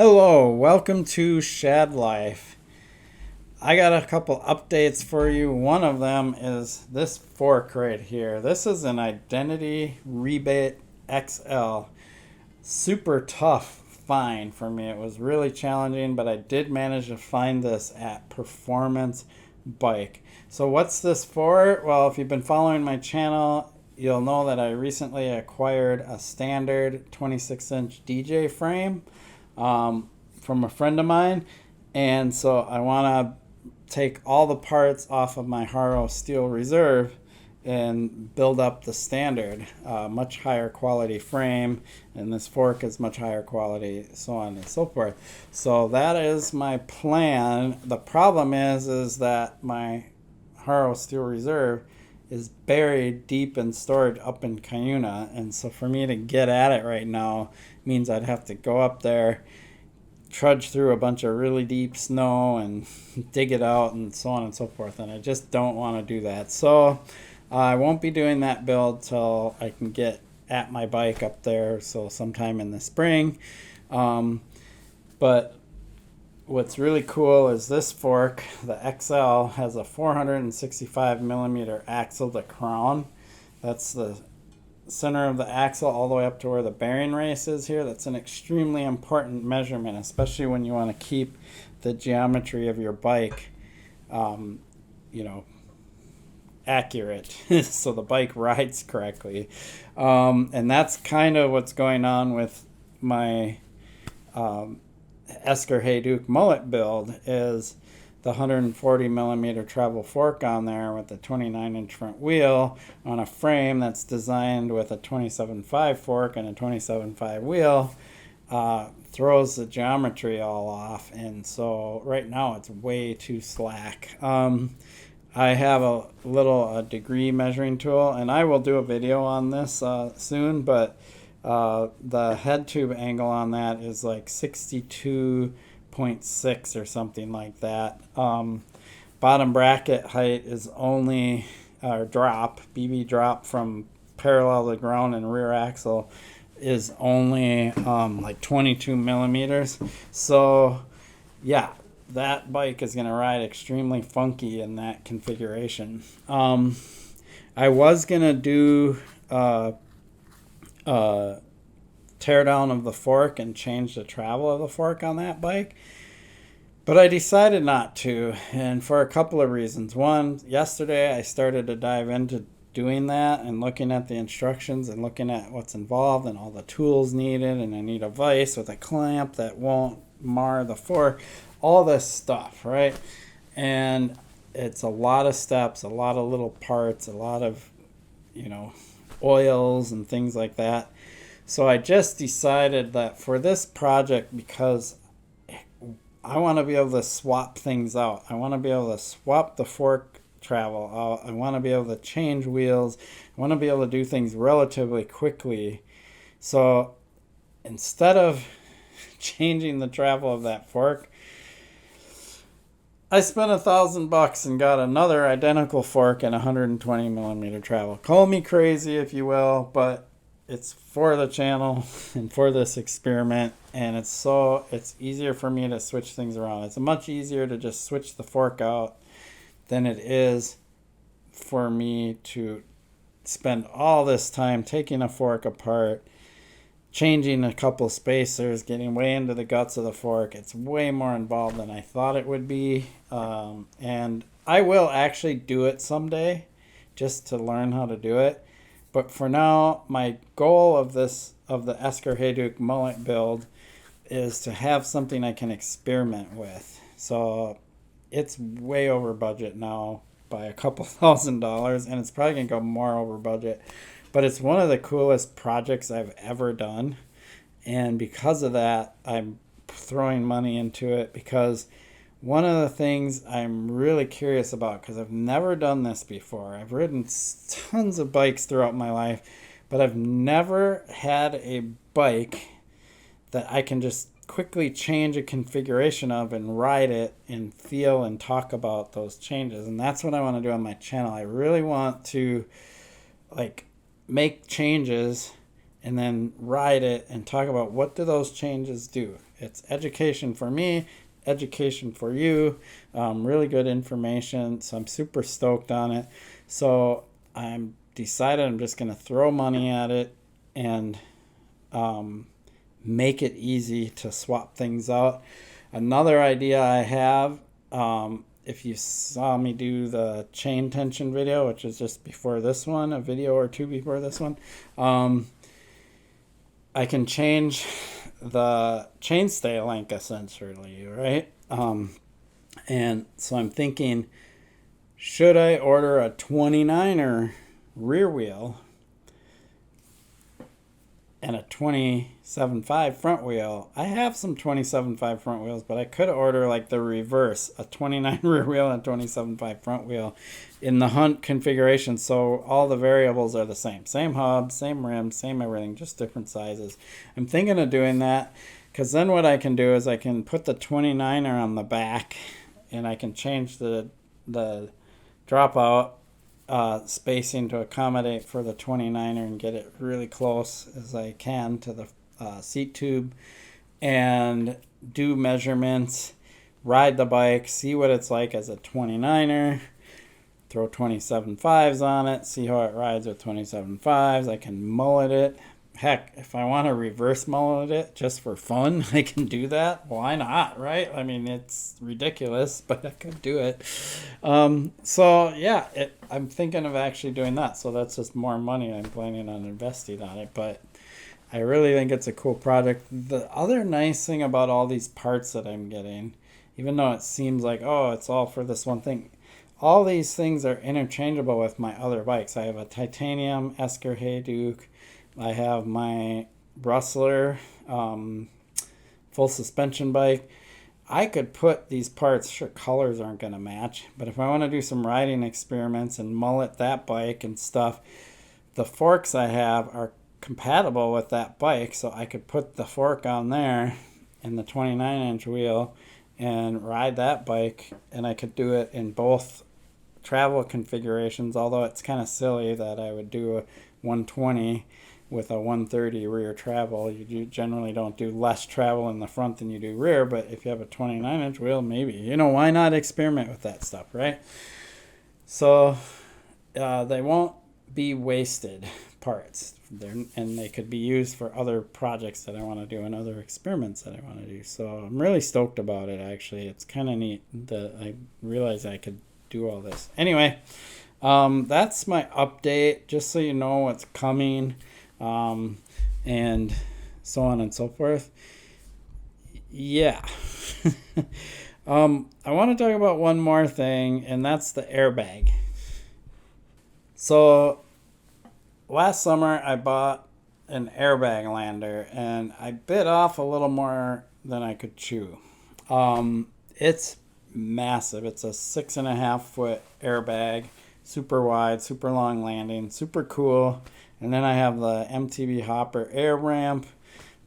Hello, welcome to Shad Life. I got a couple updates for you. One of them is this fork right here. This is an Identity Rebate XL. Super tough find for me. It was really challenging, but I did manage to find this at Performance Bike. So what's this for? Well, if you've been following my channel, you'll know that I recently acquired a standard 26-inch DJ frame from a friend of mine. And so I want to take all the parts off of my Haro Steel Reserve and build up the standard, much higher quality frame, and this fork is much higher quality, so on and so forth. So that is my plan. The problem is that my Haro Steel Reserve is buried deep and stored up in Cuyuna, and so for me to get at it right now means I'd have to go up there, trudge through a bunch of really deep snow and dig it out and so on and so forth, and I just don't want to do that. So I won't be doing that build till I can get at my bike up there, so sometime in the spring. But what's really cool is this fork, the XL, has a 465 millimeter axle to crown. That's the center of the axle all the way up to where the bearing race is here. That's an extremely important measurement, especially when you want to keep the geometry of your bike, accurate so the bike rides correctly. And that's kind of what's going on with my Esker Hayduke Mullet build, is the 140 millimeter travel fork on there with the 29-inch front wheel on a frame that's designed with a 27.5 fork and a 27.5 wheel, throws the geometry all off, and so right now it's way too slack. I have a little degree measuring tool, and I will do a video on this soon, but the head tube angle on that is like 62.6 or something like that. Bottom bracket height is only, BB drop from parallel to ground and rear axle is only like 22 millimeters. So yeah, that bike is going to ride extremely funky in that configuration. I was going to do tear down of the fork and change the travel of the fork on that bike, but I decided not to, and for a couple of reasons. One, yesterday I started to dive into doing that and looking at the instructions and looking at what's involved and all the tools needed, and I need a vise with a clamp that won't mar the fork, all this stuff, right? And it's a lot of steps, a lot of little parts, a lot of oils and things like that. So I just decided that for this project, because I want to be able to swap things out, I want to be able to swap the fork travel out, I want to be able to change wheels, I want to be able to do things relatively quickly. So instead of changing the travel of that fork, I spent $1,000 and got another identical fork and 120 millimeter travel. Call me crazy if you will, but it's for the channel and for this experiment, and it's easier for me to switch things around. It's much easier to just switch the fork out than it is for me to spend all this time taking a fork apart, changing a couple spacers, getting way into the guts of the fork. It's way more involved than I thought it would be. And I will actually do it someday just to learn how to do it. But for now, my goal of the Esker Hayduke Mullet build is to have something I can experiment with. So it's way over budget now by a couple $1,000s, and it's probably going to go more over budget. But it's one of the coolest projects I've ever done. And because of that, I'm throwing money into it, because one of the things I'm really curious about, because I've never done this before. I've ridden tons of bikes throughout my life, but I've never had a bike that I can just quickly change a configuration of and ride it and feel and talk about those changes. And that's what I want to do on my channel. I really want to make changes and then ride it and talk about what do those changes do. it's education for me, education for you, really good information. So I'm super stoked on it. So I'm decided I'm just going to throw money at it and make it easy to swap things out. Another idea I have, if you saw me do the chain tension video, which is just before this one, a video or two before this one, I can change the chainstay length essentially, right? And so I'm thinking, should I order a 29er rear wheel and a 27.5 front wheel? I have some 27.5 front wheels, but I could order like the reverse, a 29 rear wheel and a 27.5 front wheel in the Hunt configuration. So all the variables are the same. Same hub, same rim, same everything, just different sizes. I'm thinking of doing that because then what I can do is I can put the 29er on the back and I can change the dropout spacing to accommodate for the 29er and get it really close as I can to the seat tube and do measurements, ride the bike, see what it's like as a 29er, throw 27.5s on it, see how it rides with 27.5s. I can mullet it. Heck, if I want to reverse mullet it just for fun, I can do that. Why not, right? I mean, it's ridiculous, but I could do it. So, yeah, I'm thinking of actually doing that. So that's just more money I'm planning on investing on it. But I really think it's a cool project. The other nice thing about all these parts that I'm getting, even though it seems like, oh, it's all for this one thing, all these things are interchangeable with my other bikes. I have a titanium Esker Hayduke. I have my Rustler full suspension bike. I could put these parts, sure, colors aren't going to match, but if I want to do some riding experiments and mullet that bike and stuff, the forks I have are compatible with that bike, so I could put the fork on there and the 29-inch wheel and ride that bike, and I could do it in both travel configurations, although it's kind of silly that I would do a 120 with a 130 rear travel. You generally don't do less travel in the front than you do rear, but if you have a 29-inch wheel, maybe. Why not experiment with that stuff, right? So they won't be wasted parts. And they could be used for other projects that I want to do and other experiments that I want to do. So I'm really stoked about it, actually. It's kind of neat that I realized I could do all this. Anyway, that's my update, just so you know what's coming. And so on and so forth. Yeah. I want to talk about one more thing, and that's the airbag. So last summer I bought an airbag lander, and I bit off a little more than I could chew. It's massive. It's a 6.5 foot airbag, super wide, super long landing, super cool. And then I have the MTB Hopper air ramp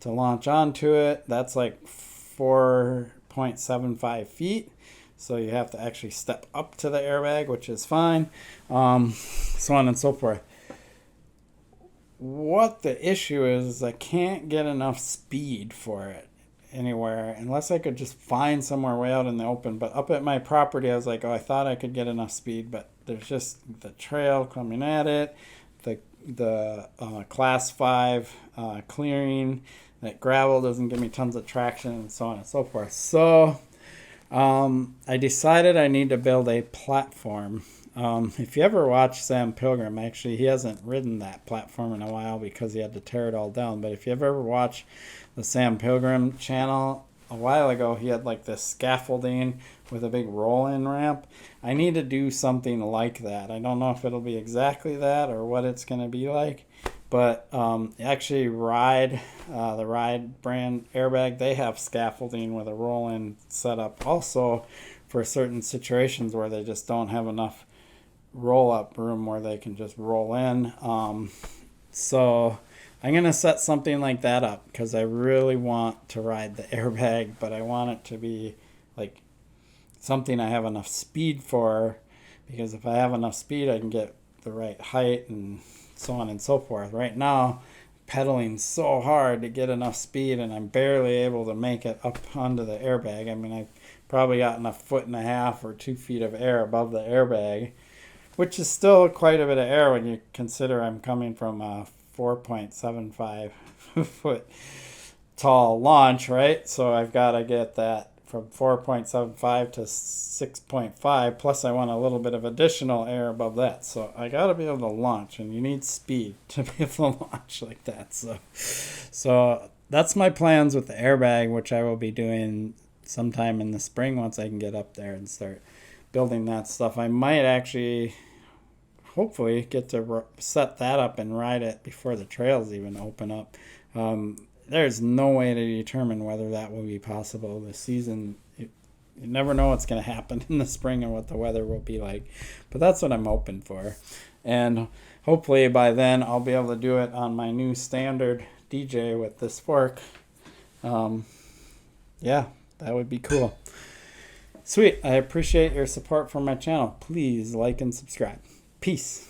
to launch onto it. That's like 4.75 feet. So you have to actually step up to the airbag, which is fine. So on and so forth. What the issue is I can't get enough speed for it anywhere unless I could just find somewhere way out in the open. But up at my property, I was like, oh, I thought I could get enough speed, but there's just the trail coming at it. The class 5 clearing, that gravel doesn't give me tons of traction, and so on and so forth. So I decided I need to build a platform. If you ever watch Sam Pilgrim, actually he hasn't ridden that platform in a while because he had to tear it all down, but if you ever watch the Sam Pilgrim channel, a while ago he had like this scaffolding with a big roll-in ramp. I need to do something like that. I don't know if it'll be exactly that or what it's going to be like, but actually the Ride brand airbag, they have scaffolding with a roll-in setup also for certain situations where they just don't have enough roll-up room where they can just roll in. So I'm going to set something like that up because I really want to ride the airbag, but I want it to be like something I have enough speed for, because if I have enough speed, I can get the right height and so on and so forth. Right now, pedaling so hard to get enough speed, and I'm barely able to make it up onto the airbag. I mean, I probably got enough 1.5 or 2 feet of air above the airbag, which is still quite a bit of air when you consider I'm coming from a 4.75 foot tall launch, right? So I've got to get that from 4.75 to 6.5, plus I want a little bit of additional air above that. So I got to be able to launch, and you need speed to be able to launch like that. So that's my plans with the airbag, which I will be doing sometime in the spring once I can get up there and start building that stuff. I might actually, hopefully, get to set that up and ride it before the trails even open up. There's no way to determine whether that will be possible this season. You never know what's going to happen in the spring and what the weather will be like. But that's what I'm hoping for. And hopefully by then I'll be able to do it on my new standard DJ with this fork. Yeah, that would be cool. Sweet. I appreciate your support for my channel. Please like and subscribe. Peace.